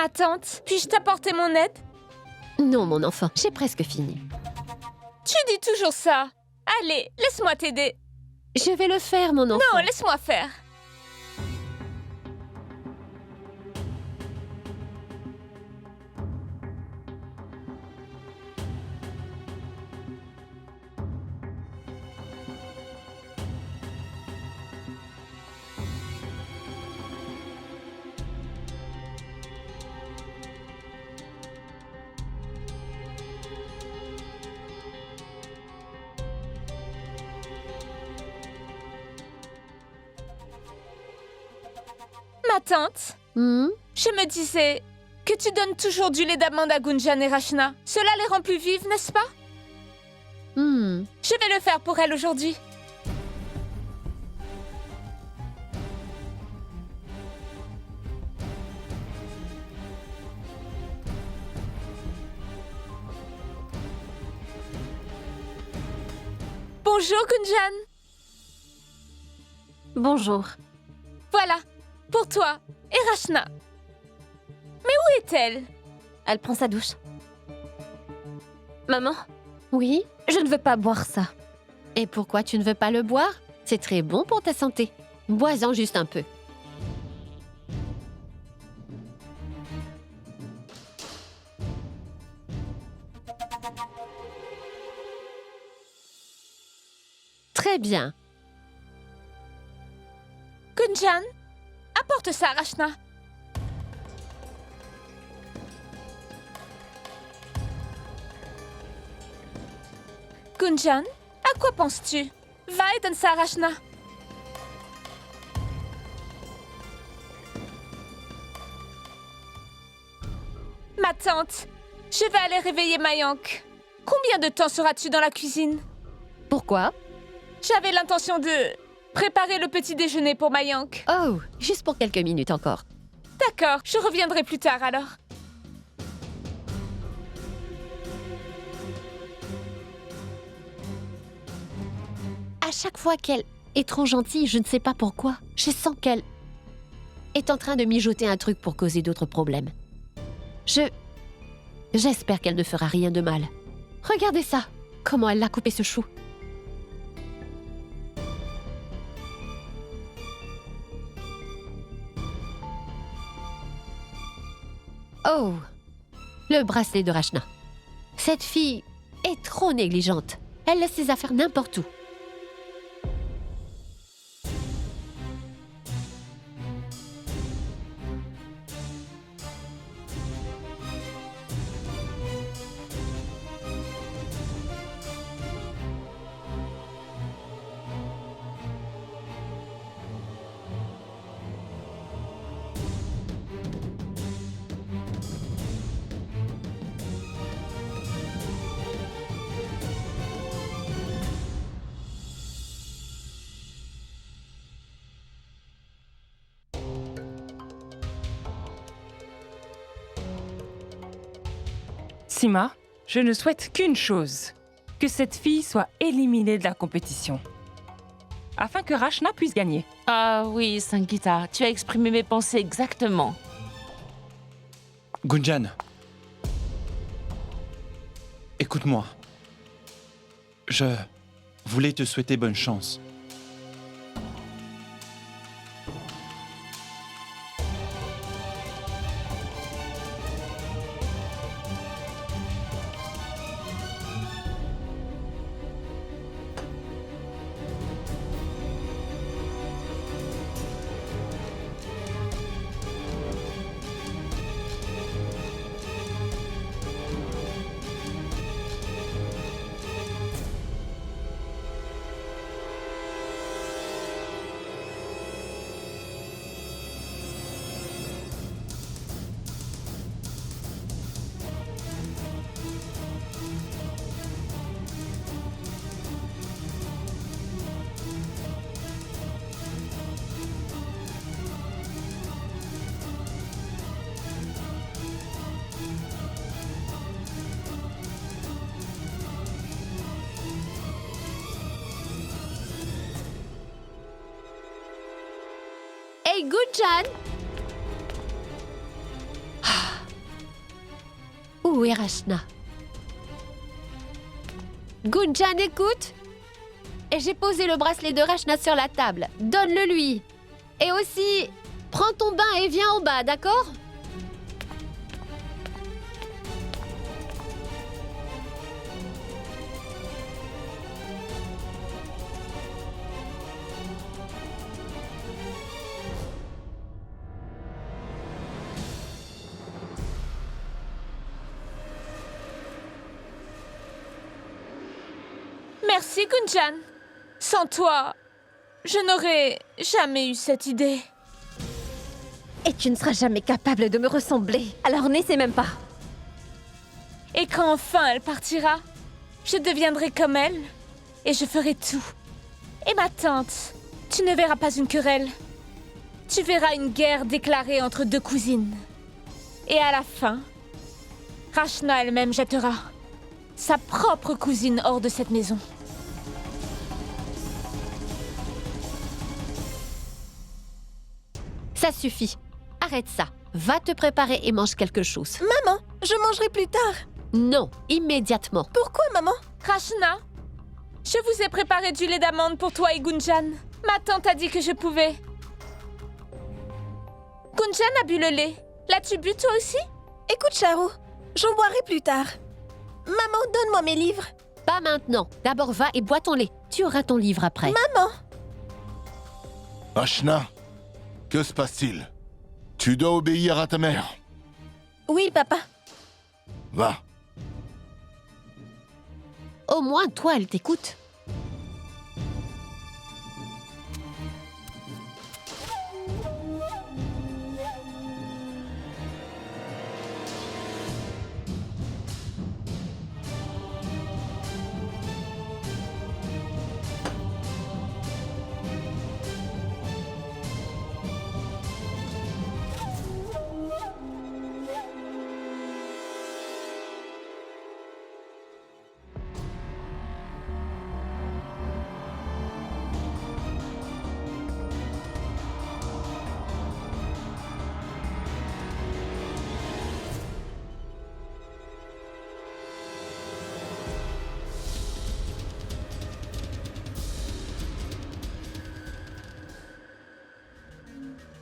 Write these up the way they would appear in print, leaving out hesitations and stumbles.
Ma tante, puis-je t'apporter mon aide? Non, mon enfant, j'ai presque fini. Tu dis toujours ça. Allez, laisse-moi t'aider. Je vais le faire, mon enfant. Non, laisse-moi faire. Ma tante, Hmm? je me disais que tu donnes toujours du lait d'amande à Gunjan et Rachna. Cela les rend plus vives, n'est-ce pas? Hmm. Je vais le faire pour elles aujourd'hui. Bonjour, Gunjan. Bonjour. Voilà, pour toi et Rachna. Mais où est-elle? Elle prend sa douche. Maman, Oui? je ne veux pas boire ça. Et pourquoi tu ne veux pas le boire? C'est très bon pour ta santé. Bois-en juste un peu. Très bien. Gunjan, apporte ça à Rachna. Gunjan, à quoi penses-tu? Va et donne ça à Rachna. Ma tante, je vais aller réveiller Mayank. Combien de temps seras-tu dans la cuisine? Pourquoi? J'avais l'intention de préparer le petit déjeuner pour Mayank. Oh, juste pour quelques minutes encore. D'accord, je reviendrai plus tard alors. À chaque fois qu'elle est trop gentille, je ne sais pas pourquoi, je sens qu'elle est en train de mijoter un truc pour causer d'autres problèmes. J'espère qu'elle ne fera rien de mal. Regardez ça, comment elle a coupé ce chou. Oh, le bracelet de Rachna. Cette fille est trop négligente. Elle laisse ses affaires n'importe où. Sima, je ne souhaite qu'une chose, que cette fille soit éliminée de la compétition, afin que Rachna puisse gagner. Ah oui, Sangeeta, tu as exprimé mes pensées exactement. Gunjan, écoute-moi. Je voulais te souhaiter bonne chance. Hey, Gunjan! Où est Rachna? Gunjan, écoute. Et j'ai posé le bracelet de Rachna sur la table. Donne-le lui. Et aussi, prends ton bain et viens en bas, d'accord? Merci, Gunjan. Sans toi, je n'aurais jamais eu cette idée. Et tu ne seras jamais capable de me ressembler. Alors n'essaie même pas. Et quand enfin elle partira, je deviendrai comme elle et je ferai tout. Et ma tante, tu ne verras pas une querelle. Tu verras une guerre déclarée entre deux cousines. Et à la fin, Rachna elle-même jettera sa propre cousine hors de cette maison. Ça suffit. Arrête ça. Va te préparer et mange quelque chose. Maman, je mangerai plus tard. Non, immédiatement. Pourquoi, maman? Rachna, je vous ai préparé du lait d'amande pour toi et Gunjan. Ma tante a dit que je pouvais. Gunjan a bu le lait. L'as-tu bu toi aussi? Écoute, Charo, j'en boirai plus tard. Maman, donne-moi mes livres. Pas maintenant. D'abord va et bois ton lait. Tu auras ton livre après. Maman! Rachna, que se passe-t-il? Tu dois obéir à ta mère. Oui, papa. Va. Au moins, toi, elle t'écoute.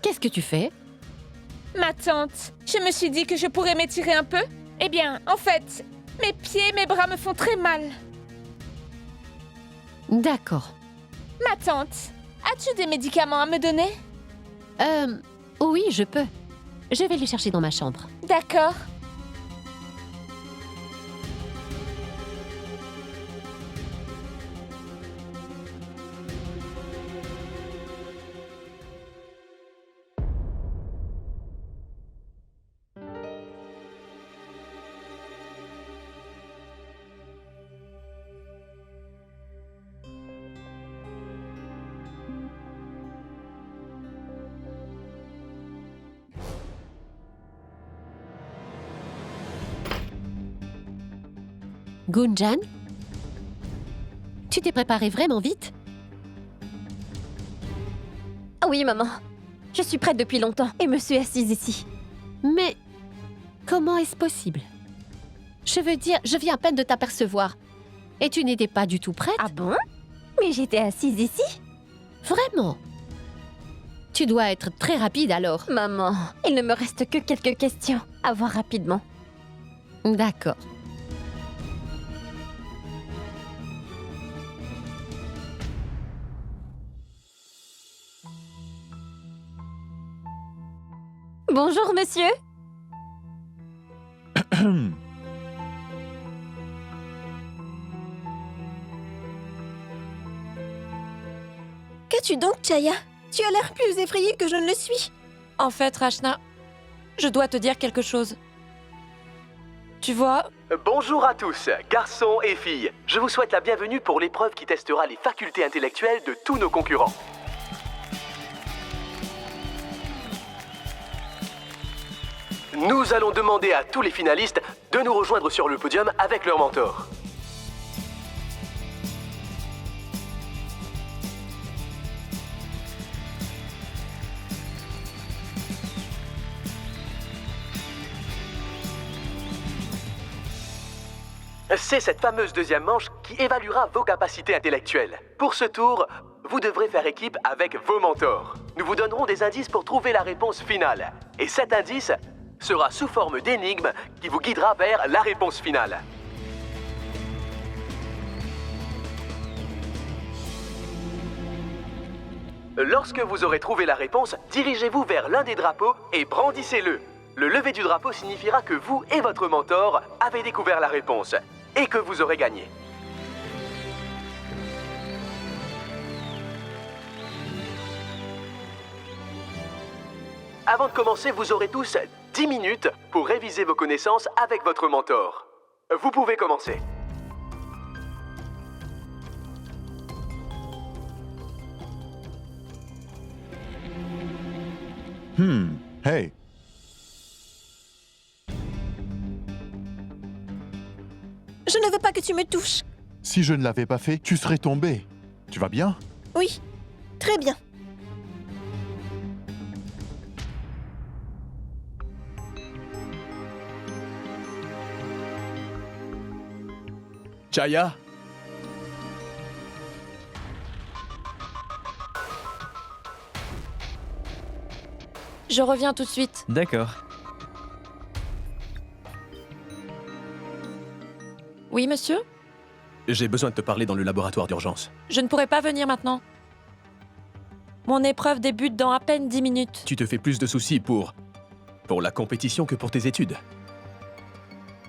Qu'est-ce que tu fais? Ma tante, je me suis dit que je pourrais m'étirer un peu. Eh bien, en fait, mes pieds et mes bras me font très mal. D'accord. Ma tante, as-tu des médicaments à me donner? Oui, je peux. Je vais les chercher dans ma chambre. D'accord. Gunjan? Tu t'es préparée vraiment vite? Ah oui, maman. Je suis prête depuis longtemps et me suis assise ici. Mais comment est-ce possible? Je veux dire, je viens à peine de t'apercevoir. Et tu n'étais pas du tout prête? Ah bon? Mais j'étais assise ici. Vraiment? Tu dois être très rapide alors. Maman, il ne me reste que quelques questions à voir rapidement. D'accord. Bonjour, monsieur. Qu'as-tu donc, Chaya? Tu as l'air plus effrayée que je ne le suis. En fait, Rachna, je dois te dire quelque chose. Tu vois, Bonjour à tous, garçons et filles. Je vous souhaite la bienvenue pour l'épreuve qui testera les facultés intellectuelles de tous nos concurrents. Nous allons demander à tous les finalistes de nous rejoindre sur le podium avec leur mentor. C'est cette fameuse deuxième manche qui évaluera vos capacités intellectuelles. Pour ce tour, vous devrez faire équipe avec vos mentors. Nous vous donnerons des indices pour trouver la réponse finale. Et cet indice sera sous forme d'énigme qui vous guidera vers la réponse finale. Lorsque vous aurez trouvé la réponse, dirigez-vous vers l'un des drapeaux et brandissez-le. Le lever du drapeau signifiera que vous et votre mentor avez découvert la réponse et que vous aurez gagné. Avant de commencer, vous aurez tous 10 minutes pour réviser vos connaissances avec votre mentor. Vous pouvez commencer. Hey. Je ne veux pas que tu me touches. Si je ne l'avais pas fait, tu serais tombé. Tu vas bien? Oui, très bien. Chaya? Je reviens tout de suite. D'accord. Oui, monsieur? J'ai besoin de te parler dans le laboratoire d'urgence. Je ne pourrai pas venir maintenant. Mon épreuve débute dans à peine 10 minutes. Tu te fais plus de soucis pour la compétition que pour tes études.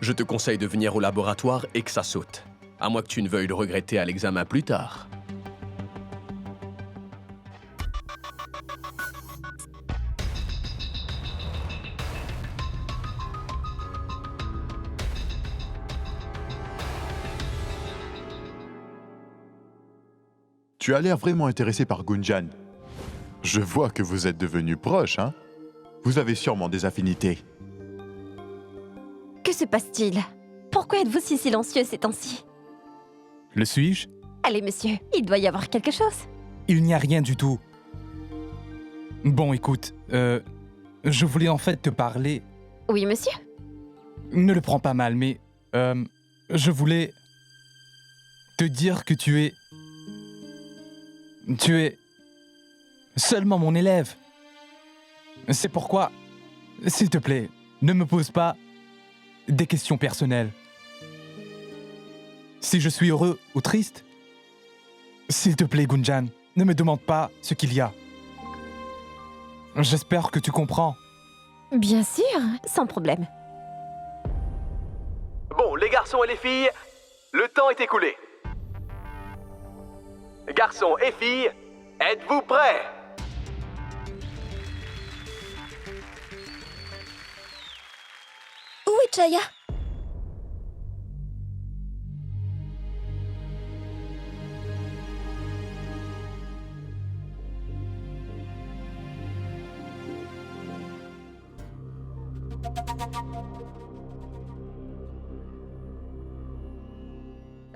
Je te conseille de venir au laboratoire et que ça saute. À moins que tu ne veuilles le regretter à l'examen plus tard. Tu as l'air vraiment intéressé par Gunjan. Je vois que vous êtes devenus proches, hein? Vous avez sûrement des affinités. Que se passe-t-il? Pourquoi êtes-vous si silencieux ces temps-ci? Le suis-je? Allez, monsieur, il doit y avoir quelque chose. Il n'y a rien du tout. Bon, écoute, je voulais en fait te parler... Oui, monsieur? Ne le prends pas mal, mais... je voulais... te dire que tu es... seulement mon élève. C'est pourquoi, s'il te plaît, ne me pose pas des questions personnelles. Si je suis heureux ou triste, s'il te plaît, Gunjan, ne me demande pas ce qu'il y a. J'espère que tu comprends. Bien sûr, sans problème. Bon, les garçons et les filles, le temps est écoulé. Garçons et filles, êtes-vous prêts? Où est Chaya?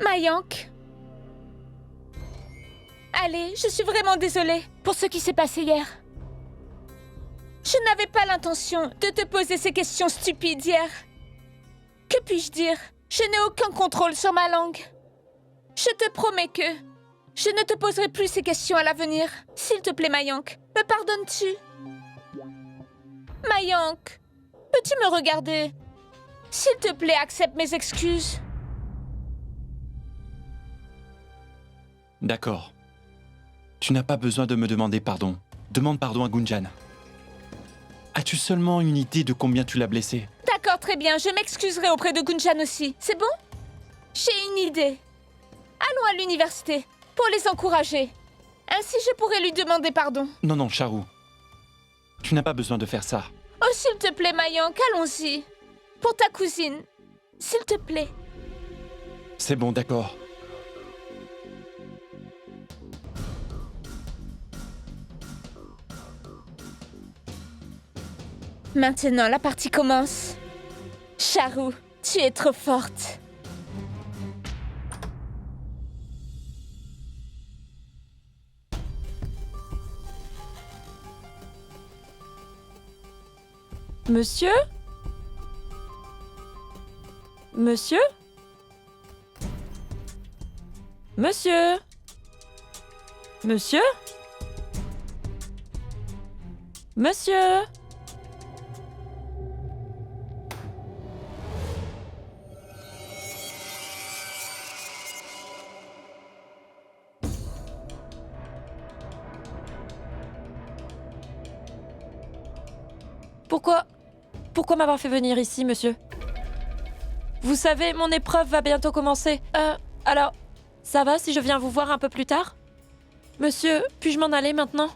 Mayank. Allez, je suis vraiment désolée pour ce qui s'est passé hier. Je n'avais pas l'intention de te poser ces questions stupides hier. Que puis-je dire? Je n'ai aucun contrôle sur ma langue. Je te promets que je ne te poserai plus ces questions à l'avenir. S'il te plaît, Mayank, me pardonnes-tu? Mayank, peux-tu me regarder? S'il te plaît, accepte mes excuses. D'accord. Tu n'as pas besoin de me demander pardon. Demande pardon à Gunjan. As-tu seulement une idée de combien tu l'as blessé? D'accord, très bien. Je m'excuserai auprès de Gunjan aussi. C'est bon? J'ai une idée. Allons à l'université pour les encourager. Ainsi, je pourrai lui demander pardon. Non, non, Charu. Tu n'as pas besoin de faire ça. Oh, s'il te plaît, Mayank, allons-y. Pour ta cousine. S'il te plaît. C'est bon, d'accord. Maintenant, la partie commence. Charu, tu es trop forte. Monsieur? Monsieur? Monsieur? Monsieur? Monsieur? Pourquoi m'avoir fait venir ici, monsieur? Vous savez, mon épreuve va bientôt commencer. Alors, ça va si je viens vous voir un peu plus tard? Monsieur, puis-je m'en aller maintenant?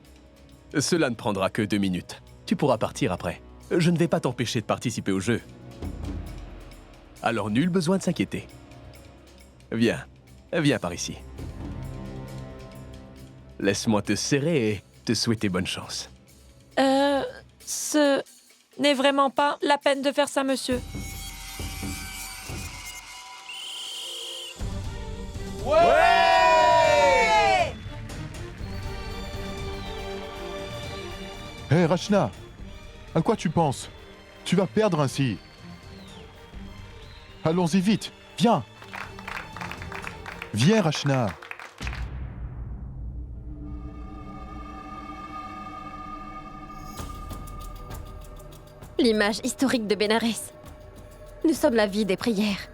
Cela ne prendra que 2 minutes. Tu pourras partir après. Je ne vais pas t'empêcher de participer au jeu. Alors nul besoin de s'inquiéter. Viens, viens par ici. Laisse-moi te serrer et te souhaiter bonne chance. Ce n'est vraiment pas la peine de faire ça, monsieur. Hé, Rachna, à quoi tu penses? Tu vas perdre ainsi. Allons-y vite, viens. Viens, Rachna. L'image historique de Bénarès. Nous sommes la vie des prières.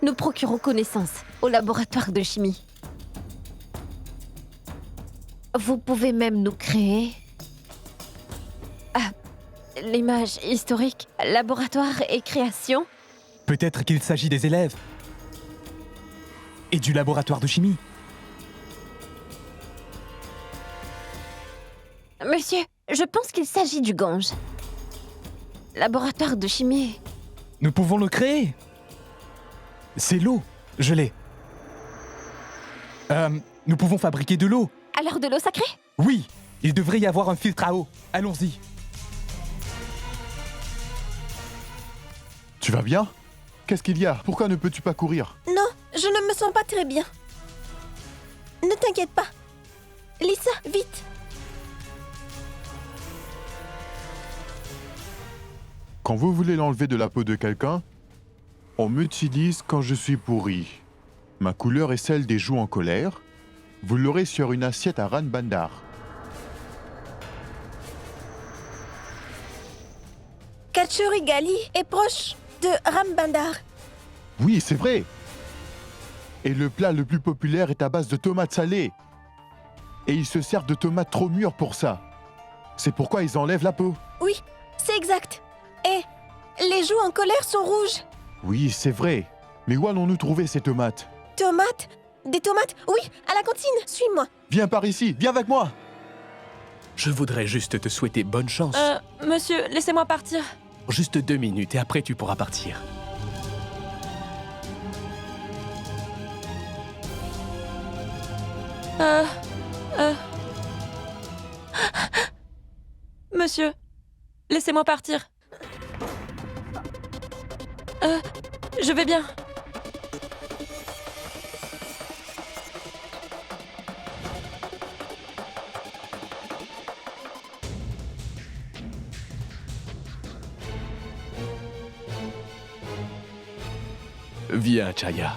Nous procurons connaissance au laboratoire de chimie. Vous pouvez même nous créer... Ah, l'image historique, laboratoire et création. Peut-être qu'il s'agit des élèves. Et du laboratoire de chimie. Monsieur, je pense qu'il s'agit du Gange. Laboratoire de chimie. Nous pouvons le créer. C'est l'eau. Je l'ai. Nous pouvons fabriquer de l'eau. Alors de l'eau sacrée? Oui, il devrait y avoir un filtre à eau. Allons-y. Tu vas bien? Qu'est-ce qu'il y a? Pourquoi ne peux-tu pas courir? Non, je ne me sens pas très bien. Ne t'inquiète pas. Lisa, vite. Quand vous voulez l'enlever de la peau de quelqu'un, on m'utilise quand je suis pourri. Ma couleur est celle des joues en colère. Vous l'aurez sur une assiette à Ranbandar. Kachuri Gali est proche de Ranbandar. Oui, c'est vrai. Et le plat le plus populaire est à base de tomates salées. Et ils se servent de tomates trop mûres pour ça. C'est pourquoi ils enlèvent la peau. Oui, c'est exact. Et les joues en colère sont rouges. Oui, c'est vrai. Mais où allons-nous trouver ces tomates? Tomates? Des tomates? Oui, à la cantine. Suis-moi. Viens par ici, viens avec moi. Je voudrais juste te souhaiter bonne chance. Monsieur, laissez-moi partir. Juste 2 minutes et après tu pourras partir. Monsieur, laissez-moi partir. Je vais bien. Viens, Chaya.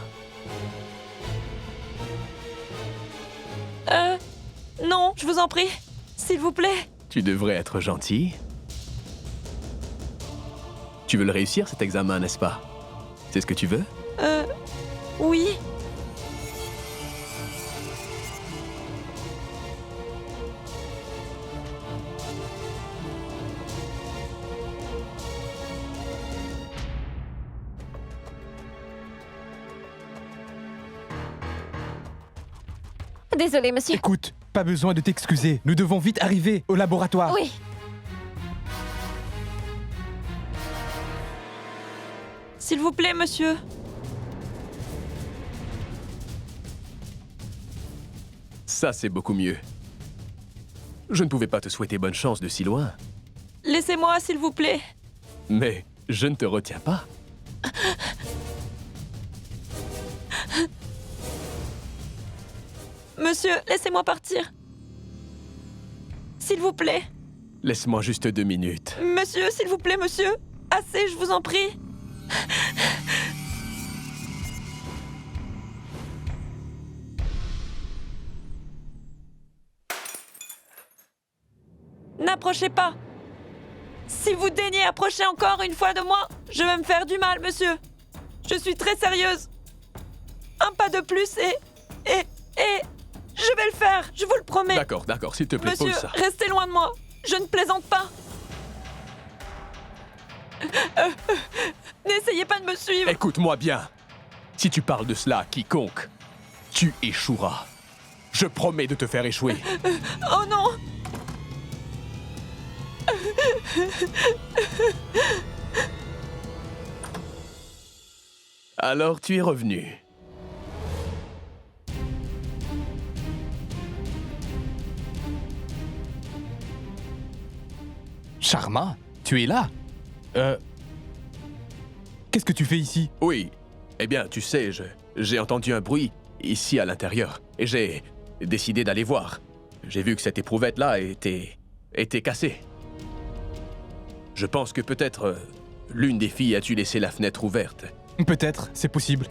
Non, je vous en prie. S'il vous plaît. Tu devrais être gentil. Tu veux le réussir, cet examen, n'est-ce pas? C'est ce que tu veux? Oui. Désolé, monsieur. Écoute, pas besoin de t'excuser. Nous devons vite arriver au laboratoire. Oui. S'il vous plaît, monsieur. Ça, c'est beaucoup mieux. Je ne pouvais pas te souhaiter bonne chance de si loin. Laissez-moi, s'il vous plaît. Mais je ne te retiens pas. Monsieur, laissez-moi partir. S'il vous plaît. Laisse-moi juste 2 minutes. Monsieur, s'il vous plaît, monsieur. Assez, je vous en prie. approchez pas. Si vous daignez approcher encore une fois de moi, je vais me faire du mal, monsieur. Je suis très sérieuse. Un pas de plus et je vais le faire, je vous le promets. D'accord, s'il te plaît, Monsieur, pose ça. restez loin de moi. Je ne plaisante pas. N'essayez pas de me suivre. Écoute-moi bien. Si tu parles de cela à quiconque, tu échoueras. Je promets de te faire échouer. Oh non. Alors tu es revenu. Sharma, tu es là? Qu'est-ce que tu fais ici? Oui. Eh bien, tu sais, j'ai entendu un bruit ici à l'intérieur et j'ai décidé d'aller voir. J'ai vu que cette éprouvette-là était cassée. Je pense que peut-être l'une des filles a dû laisser la fenêtre ouverte. Peut-être, c'est possible.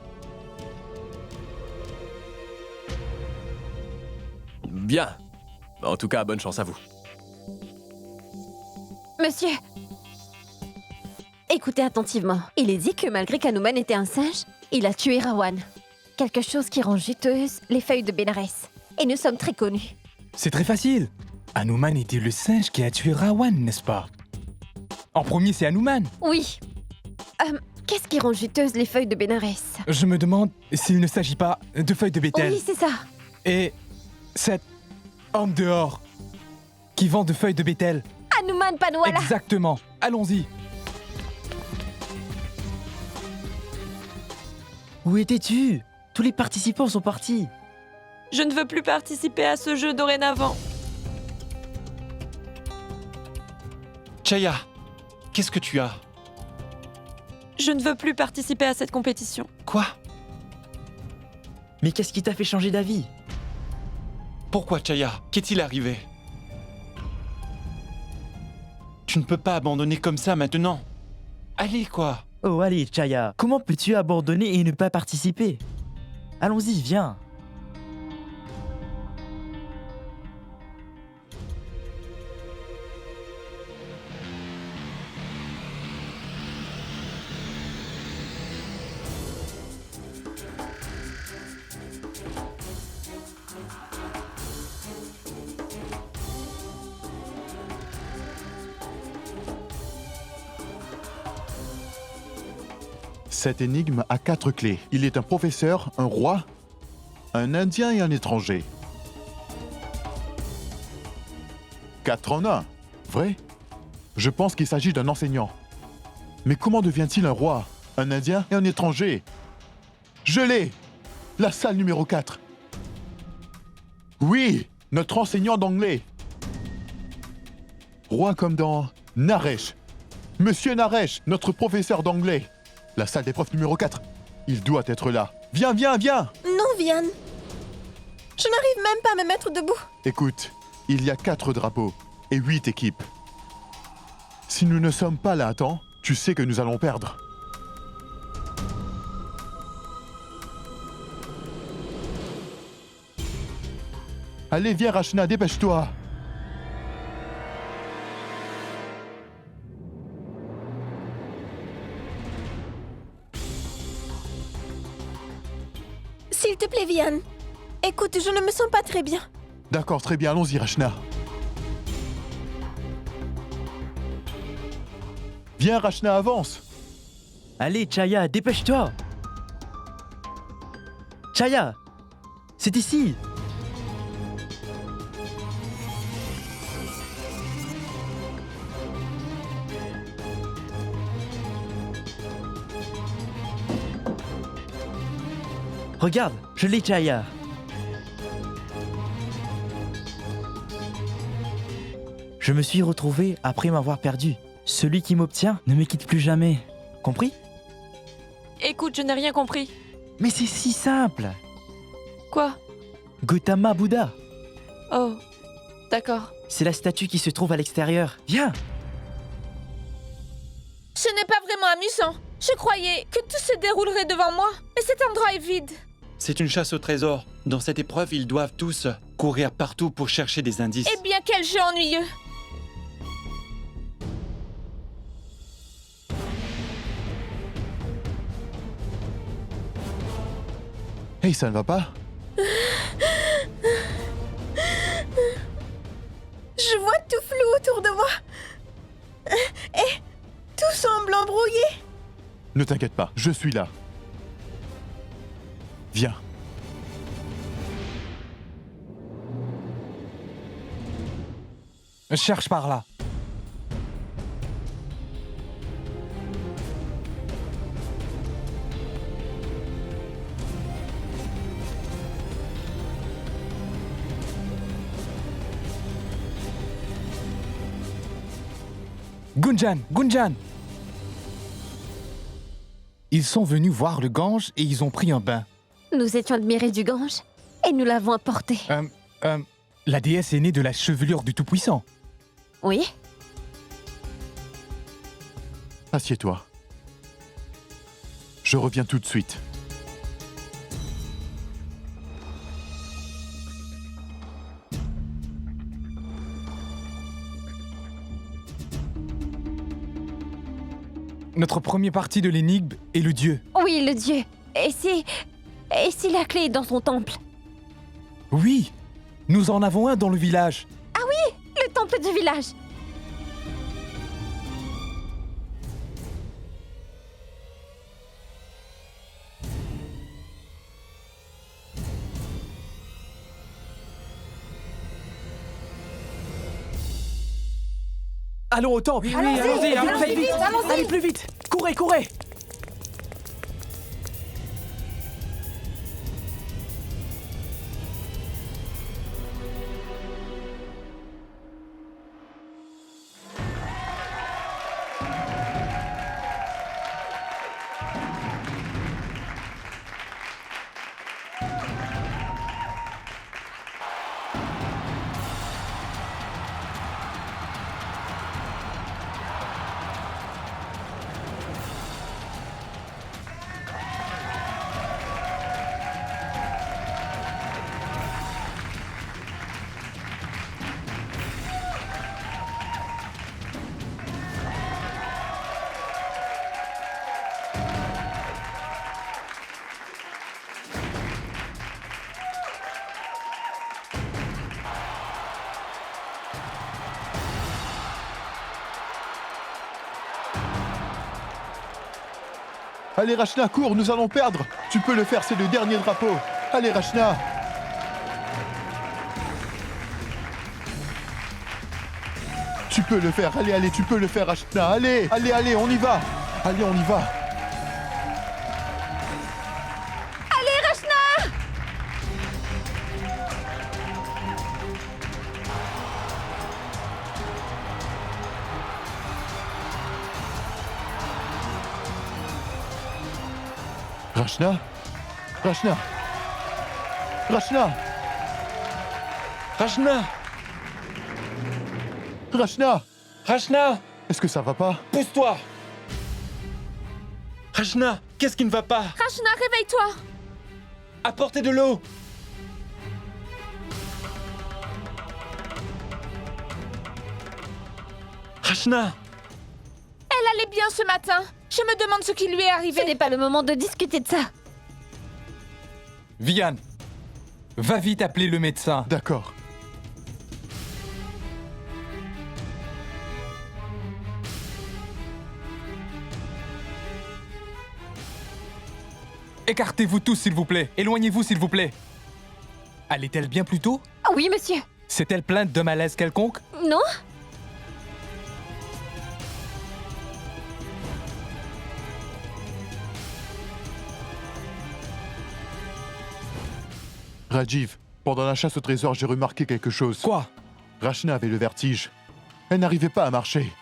Bien. En tout cas, bonne chance à vous. Monsieur, écoutez attentivement. Il est dit que malgré qu'Hanuman était un singe, il a tué Rawan. Quelque chose qui rend juteuses les feuilles de Bénarès. Et nous sommes très connus. C'est très facile. Hanuman était le singe qui a tué Rawan, n'est-ce pas? En premier, c'est Hanuman. Oui. Qu'est-ce qui rend juteuses les feuilles de Bénarès? Je me demande s'il ne s'agit pas de feuilles de bétel. Oui, c'est ça. Et cet homme dehors qui vend de feuilles de bétel. Hanuman Panwala. Exactement. Allons-y. Où étais-tu? Tous les participants sont partis. Je ne veux plus participer à ce jeu dorénavant. Chaya, qu'est-ce que tu as? Je ne veux plus participer à cette compétition. Quoi? Mais qu'est-ce qui t'a fait changer d'avis? Pourquoi, Chaya? Qu'est-il arrivé? Tu ne peux pas abandonner comme ça maintenant. Allez, quoi. Oh allez, Chaya, comment peux-tu abandonner et ne pas participer? Allons-y, viens. Cette énigme a 4 clés. Il est un professeur, un roi, un Indien et un étranger. 4 en 1, vrai? Je pense qu'il s'agit d'un enseignant. Mais comment devient-il un roi, un Indien et un étranger? Je l'ai! La salle numéro 4. Oui, notre enseignant d'anglais. Roi comme dans Naresh. Monsieur Naresh, notre professeur d'anglais. La salle des profs numéro 4. Il doit être là. Viens, viens, viens! Non, Vian. Je n'arrive même pas à me mettre debout. Écoute, il y a 4 drapeaux et 8 équipes. Si nous ne sommes pas là à temps, tu sais que nous allons perdre. Allez, viens, Rachna, dépêche-toi! S'il te plaît, Vian. Écoute, je ne me sens pas très bien. D'accord, très bien, allons-y, Rachna. Viens, Rachna, avance! Allez, Chaya, dépêche-toi. Chaya, c'est ici. Regarde, je l'ai, Chaya. Je me suis retrouvé après m'avoir perdu. Celui qui m'obtient ne me quitte plus jamais. Compris? Écoute, je n'ai rien compris. Mais c'est si simple. Quoi? Gautama Bouddha. Oh, d'accord. C'est la statue qui se trouve à l'extérieur. Viens. Ce n'est pas vraiment amusant. Je croyais que tout se déroulerait devant moi, mais cet endroit est vide. C'est une chasse au trésor. Dans cette épreuve, ils doivent tous courir partout pour chercher des indices. Eh bien, quel jeu ennuyeux. Hey, ça ne va pas? Je vois tout flou autour de moi. Et tout semble embrouillé. Ne t'inquiète pas, je suis là. Viens. Cherche par là. Gunjan, Gunjan! Ils sont venus voir le Gange et ils ont pris un bain. Nous étions admirés du Gange et nous l'avons apporté. La déesse est née de la chevelure du Tout-Puissant. Oui? Assieds-toi. Je reviens tout de suite. Notre premier parti de l'énigme est le dieu. Oui, le dieu. Et si la clé est dans son temple? Oui, nous en avons un dans le village. Le temple du village. Allons au temple. allons-y, faites vite. Allez plus vite. Courez, courez. Allez, Rachna, cours, nous allons perdre. Tu peux le faire, c'est le dernier drapeau. Allez, Rachna. Tu peux le faire, allez, allez, tu peux le faire, Rachna. Allez, allez, allez, on y va. Allez, on y va. Rachna? Rachna? Rachna? Rachna! Rachna? Rachna! Est-ce que ça va pas? Pousse-toi! Rachna, qu'est-ce qui ne va pas? Rachna, réveille-toi! Apportez de l'eau! Rachna! Elle allait bien ce matin. Je me demande ce qui lui est arrivé. Ce n'est pas le moment de discuter de ça. Vian, va vite appeler le médecin. D'accord. Écartez-vous tous, s'il vous plaît. Éloignez-vous, s'il vous plaît. Allait-elle bien plus tôt? Ah oui, monsieur. S'est-elle plainte de malaise quelconque? Non? Rajiv, pendant la chasse au trésor, j'ai remarqué quelque chose. Quoi? Rachna avait le vertige. Elle n'arrivait pas à marcher.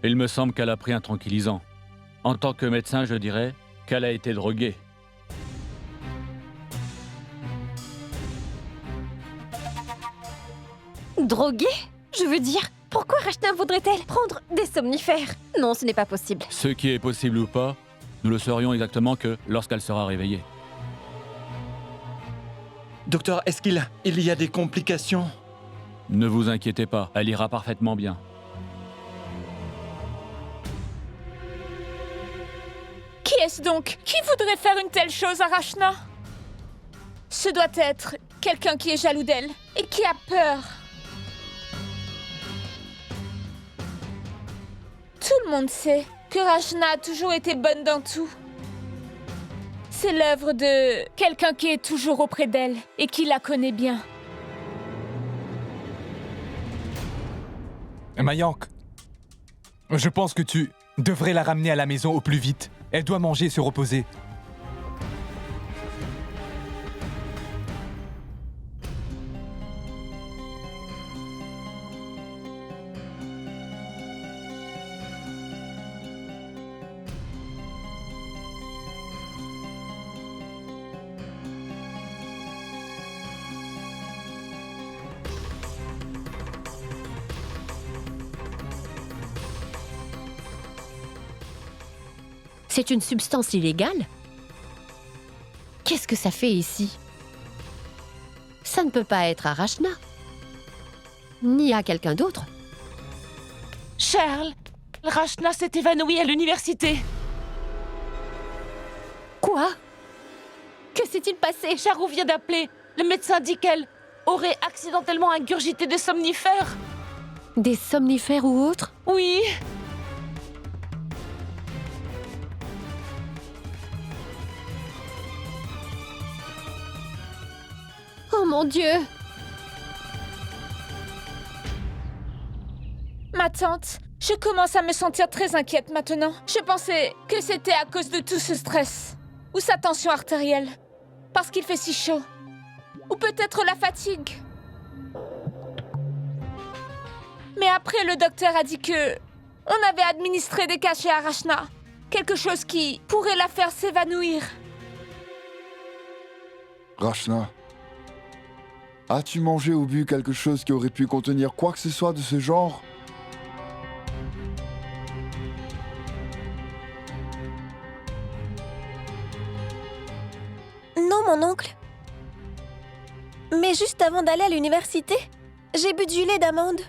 Il me semble qu'elle a pris un tranquillisant. En tant que médecin, je dirais qu'elle a été droguée. Droguée? Je veux dire, pourquoi Rachna voudrait-elle prendre des somnifères? Non, ce n'est pas possible. Ce qui est possible ou pas, nous le saurions exactement que lorsqu'elle sera réveillée. Docteur, est-ce qu'il y a des complications? Ne vous inquiétez pas, elle ira parfaitement bien. Dites donc, qui voudrait faire une telle chose à Rachna? Ce doit être quelqu'un qui est jaloux d'elle et qui a peur. Tout le monde sait que Rachna a toujours été bonne dans tout. C'est l'œuvre de quelqu'un qui est toujours auprès d'elle et qui la connaît bien. Mayank, je pense que tu devrais la ramener à la maison au plus vite. Elle doit manger et se reposer. C'est une substance illégale? Qu'est-ce que ça fait ici? Ça ne peut pas être à Rachna. Ni à quelqu'un d'autre. Charles, Rachna s'est évanouie à l'université. Quoi? Que s'est-il passé? Charou vient d'appeler. Le médecin dit qu'elle aurait accidentellement ingurgité des somnifères. Des somnifères ou autres? Oui. Oh mon Dieu! Ma tante, je commence à me sentir très inquiète maintenant. Je pensais que c'était à cause de tout ce stress. Ou sa tension artérielle. Parce qu'il fait si chaud. Ou peut-être la fatigue. Mais après, le docteur a dit que on avait administré des cachets à Rachna. Quelque chose qui pourrait la faire s'évanouir. Rachna, as-tu mangé ou bu quelque chose qui aurait pu contenir quoi que ce soit de ce genre? Non, mon oncle. Mais juste avant d'aller à l'université, j'ai bu du lait d'amande.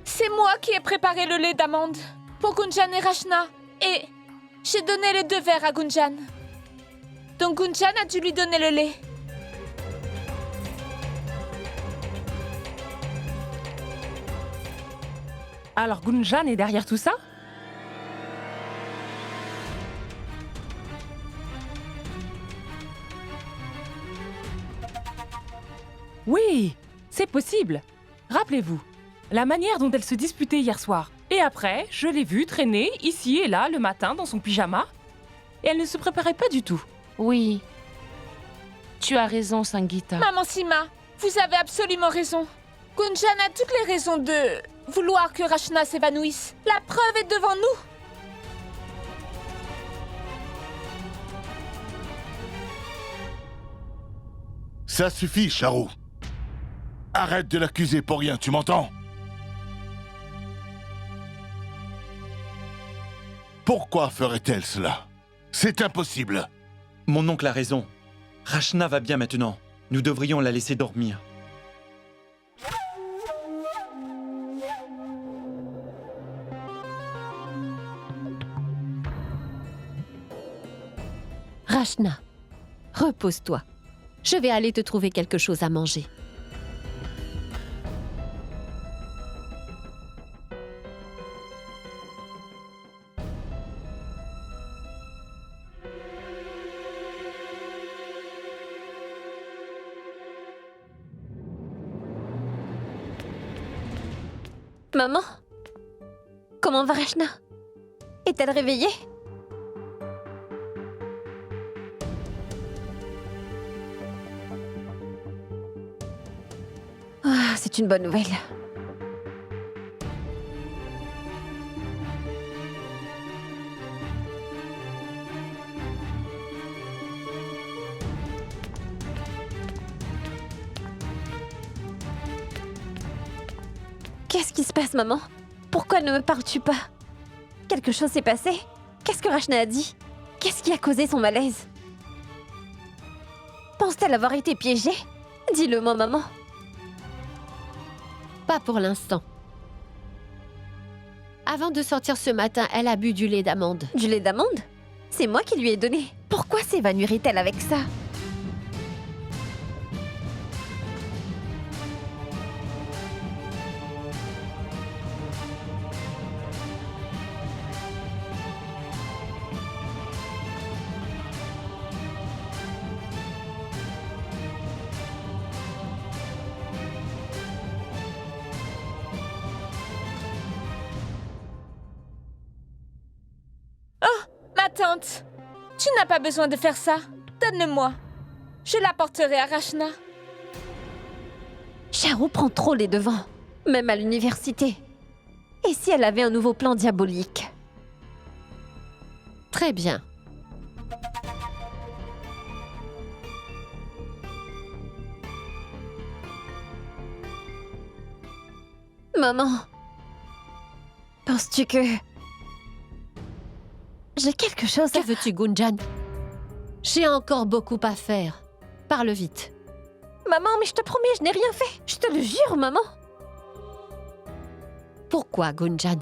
C'est moi qui ai préparé le lait d'amande pour Gunjan et Rachna. Et j'ai donné les 2 verres à Gunjan. Donc Gunjan a dû lui donner le lait. Alors Gunjan est derrière tout ça? Oui, c'est possible. Rappelez-vous, la manière dont elle se disputait hier soir. Et après, je l'ai vue traîner ici et là le matin dans son pyjama. Et elle ne se préparait pas du tout. Oui. Tu as raison, Sangeeta. Maman Sima, vous avez absolument raison. Gunjan a toutes les raisons de vouloir que Rachna s'évanouisse. La preuve est devant nous. Ça suffit, Charou. Arrête de l'accuser pour rien, tu m'entends? Pourquoi ferait-elle cela? C'est impossible. Mon oncle a raison. Rachna va bien maintenant. Nous devrions la laisser dormir. Rachna, repose-toi. Je vais aller te trouver quelque chose à manger. Maman? Comment va Rachna? Est-elle réveillée? Ah, c'est une bonne nouvelle. Qu'est-ce qui se passe, maman? Pourquoi ne me parles-tu pas? Quelque chose s'est passé? Qu'est-ce que Rachna a dit? Qu'est-ce qui a causé son malaise? Pense-t-elle avoir été piégée? Dis-le-moi, maman. Pas pour l'instant. Avant de sortir ce matin, elle a bu du lait d'amande. Du lait d'amande? C'est moi qui lui ai donné. Pourquoi s'évanouirait-elle avec ça? Ma tante, tu n'as pas besoin de faire ça. Donne-le-moi. Je l'apporterai à Rachna. Charou prend trop les devants, même à l'université. Et si elle avait un nouveau plan diabolique? Très bien. Maman, penses-tu que... j'ai quelque chose à... Que veux-tu, Gunjan? J'ai encore beaucoup à faire. Parle vite. Maman, mais je te promets, je n'ai rien fait. Je te le jure, maman. Pourquoi, Gunjan?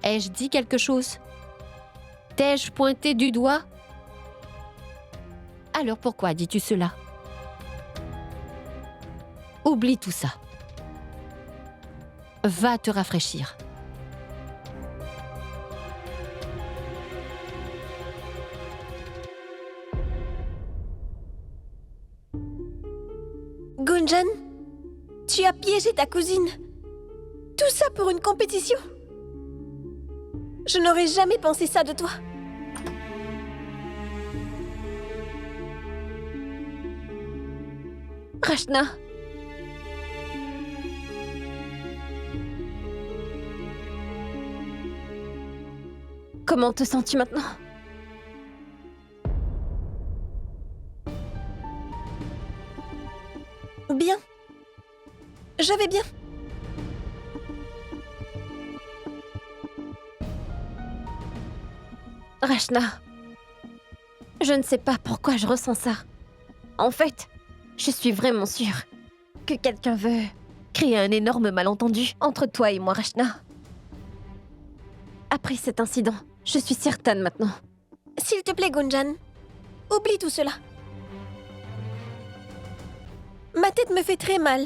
Ai-je dit quelque chose? T'ai-je pointé du doigt? Alors pourquoi dis-tu cela? Oublie tout ça. Va te rafraîchir. Gunjan, tu as piégé ta cousine. Tout ça pour une compétition. Je n'aurais jamais pensé ça de toi. Rachna. Comment te sens-tu maintenant? Bien. Je vais bien. Rachna, je ne sais pas pourquoi je ressens ça. En fait, je suis vraiment sûre que quelqu'un veut créer un énorme malentendu entre toi et moi, Rachna. Après cet incident, je suis certaine maintenant. S'il te plaît, Gunjan, oublie tout cela. Ma tête me fait très mal.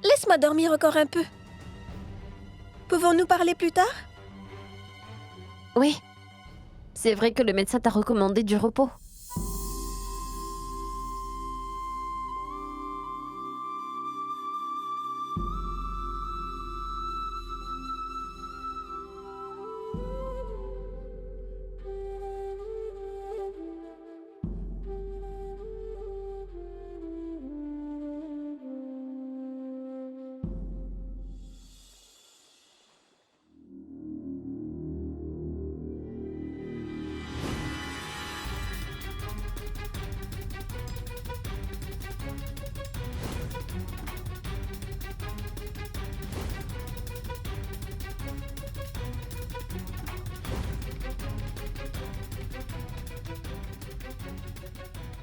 Laisse-moi dormir encore un peu. Pouvons-nous parler plus tard? Oui. C'est vrai que le médecin t'a recommandé du repos.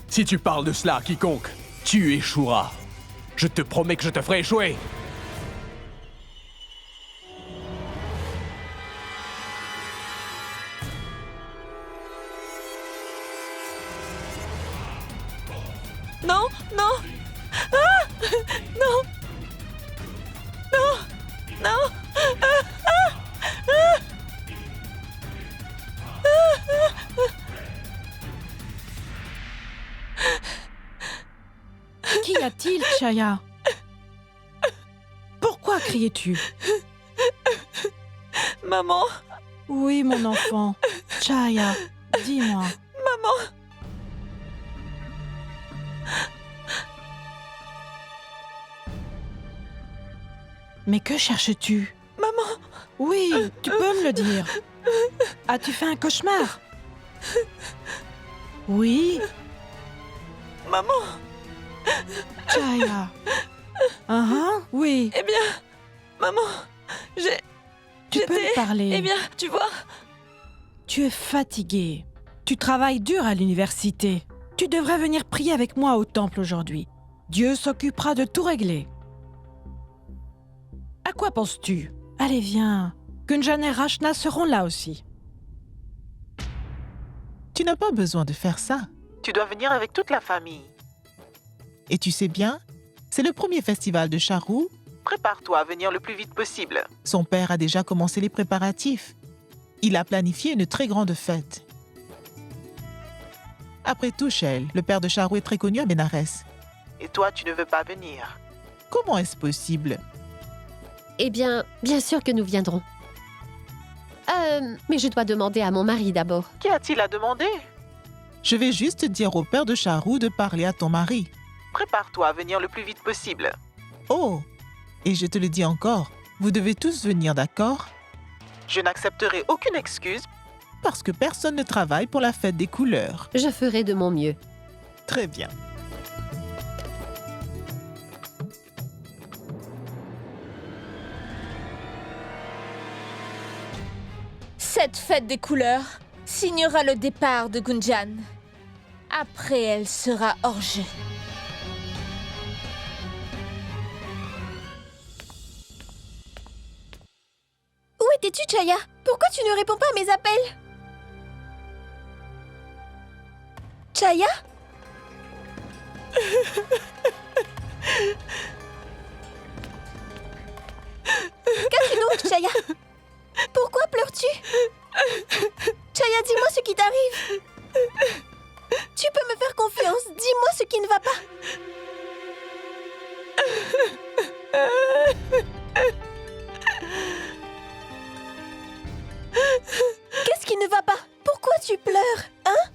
Si tu parles de cela à quiconque, tu échoueras. Je te promets que je te ferai échouer. Non, non. Ah, non. Non, non. Qu'y a-t-il, Chaya? Pourquoi criais-tu? Maman. Oui, mon enfant. Chaya, dis-moi. Maman. Mais que cherches-tu? Maman. Oui, tu peux me le dire. As-tu fait un cauchemar? Oui. Maman. Chaya. Oui. Eh bien, maman, j'ai Tu peux me parler. Eh bien, tu vois... Tu es fatiguée. Tu travailles dur à l'université. Tu devrais venir prier avec moi au temple aujourd'hui. Dieu s'occupera de tout régler. À quoi penses-tu? Allez, viens. Gunjan et Rachna seront là aussi. Tu n'as pas besoin de faire ça. Tu dois venir avec toute la famille. Et tu sais bien, c'est le premier festival de Charou. Prépare-toi à venir le plus vite possible. Son père a déjà commencé les préparatifs. Il a planifié une très grande fête. Après tout, Shell, le père de Charou est très connu à Bénarès. Et toi, tu ne veux pas venir. Comment est-ce possible? Eh bien, bien sûr que nous viendrons. Mais je dois demander à mon mari d'abord. Qu'y a-t-il à demander? Je vais juste dire au père de Charou de parler à ton mari. Prépare-toi à venir le plus vite possible. Oh, et je te le dis encore, vous devez tous venir, d'accord? Je n'accepterai aucune excuse parce que personne ne travaille pour la fête des couleurs. Je ferai de mon mieux. Très bien. Cette fête des couleurs signera le départ de Gunjan. Après, elle sera hors jeu. Où étais-tu, Chaya? Pourquoi tu ne réponds pas à mes appels? Chaya? Qu'as-tu donc, Chaya? Pourquoi pleures-tu? Chaya, dis-moi ce qui t'arrive. Tu peux me faire confiance. Dis-moi ce qui ne va pas. Qu'est-ce qui ne va pas? Pourquoi tu pleures, hein?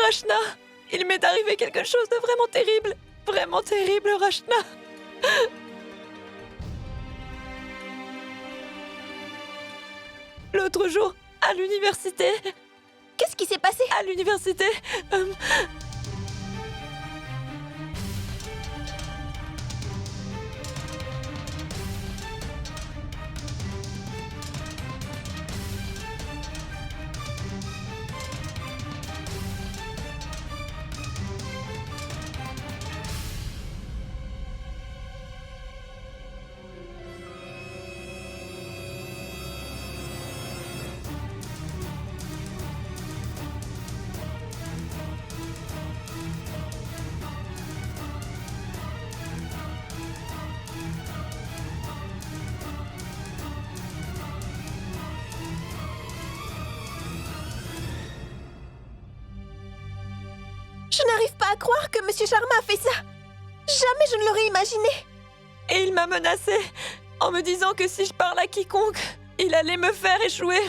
Rachna, il m'est arrivé quelque chose de vraiment terrible. Vraiment terrible, Rachna. L'autre jour, à l'université... Qu'est-ce qui s'est passé? À l'université... Je n'arrive pas à croire que Monsieur Sharma a fait ça. Jamais je ne l'aurais imaginé. Et il m'a menacé en me disant que si je parle à quiconque, il allait me faire échouer.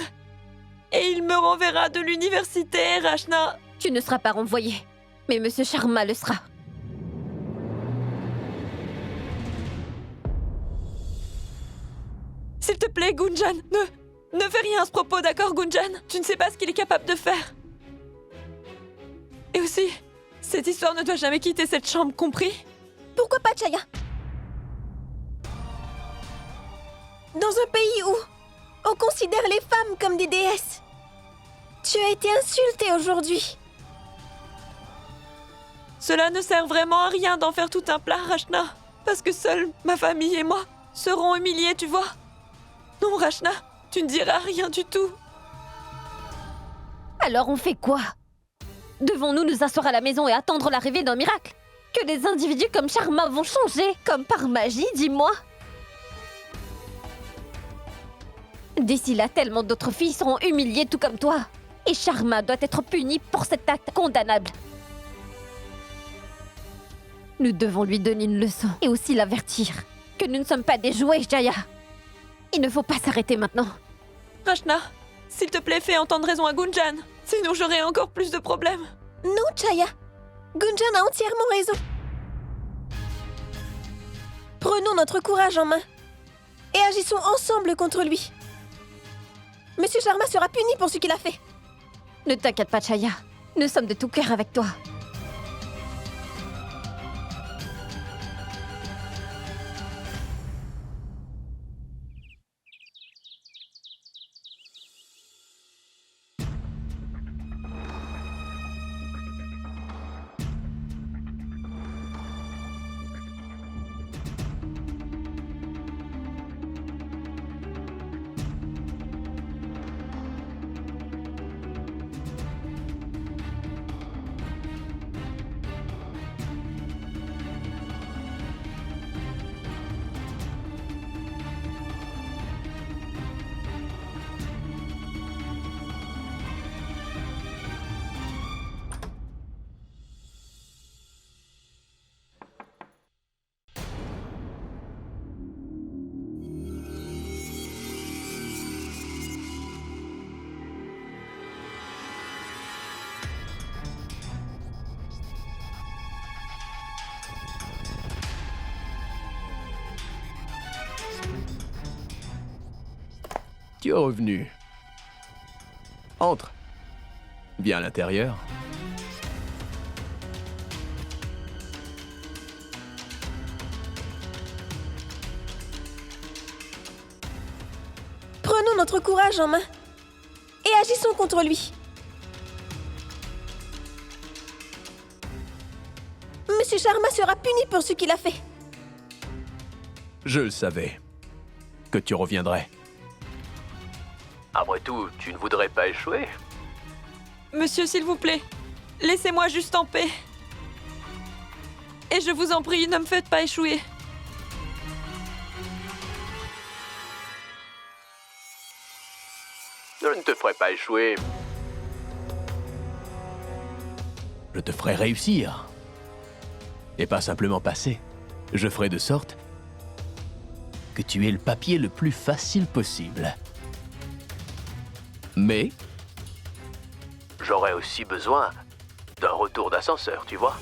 Et il me renverra de l'université, Rachna. Tu ne seras pas renvoyé, mais Monsieur Sharma le sera. S'il te plaît, Gunjan, ne fais rien à ce propos, d'accord, Gunjan? Tu ne sais pas ce qu'il est capable de faire. Et aussi, cette histoire ne doit jamais quitter cette chambre, compris? Pourquoi pas, Chaya? Dans un pays où on considère les femmes comme des déesses, tu as été insultée aujourd'hui. Cela ne sert vraiment à rien d'en faire tout un plat, Rachna. Parce que seule ma famille et moi serons humiliés, tu vois. Non, Rachna, tu ne diras rien du tout. Alors on fait quoi? Devons-nous nous asseoir à la maison et attendre l'arrivée d'un miracle? Que des individus comme Sharma vont changer, comme par magie, dis-moi? D'ici là, tellement d'autres filles seront humiliées tout comme toi. Et Sharma doit être puni pour cet acte condamnable. Nous devons lui donner une leçon et aussi l'avertir que nous ne sommes pas des jouets, Jaya. Il ne faut pas s'arrêter maintenant. Rachna, s'il te plaît, fais entendre raison à Gunjan. Sinon, j'aurai encore plus de problèmes. Non, Chaya. Gunjan a entièrement raison. Prenons notre courage en main et agissons ensemble contre lui. Monsieur Sharma sera puni pour ce qu'il a fait. Ne t'inquiète pas, Chaya. Nous sommes de tout cœur avec toi. tu es revenu. Entre. Viens à l'intérieur. Prenons notre courage en main et agissons contre lui. Monsieur Sharma sera puni pour ce qu'il a fait. Je le savais. Que tu reviendrais. Après tout, tu ne voudrais pas échouer? Monsieur, s'il vous plaît, laissez-moi juste en paix. Et je vous en prie, ne me faites pas échouer. Je ne te ferai pas échouer. Je te ferai réussir. Et pas simplement passer. Je ferai de sorte que tu aies le papier le plus facile possible. Mais J'aurais aussi besoin d'un retour d'ascenseur, tu vois?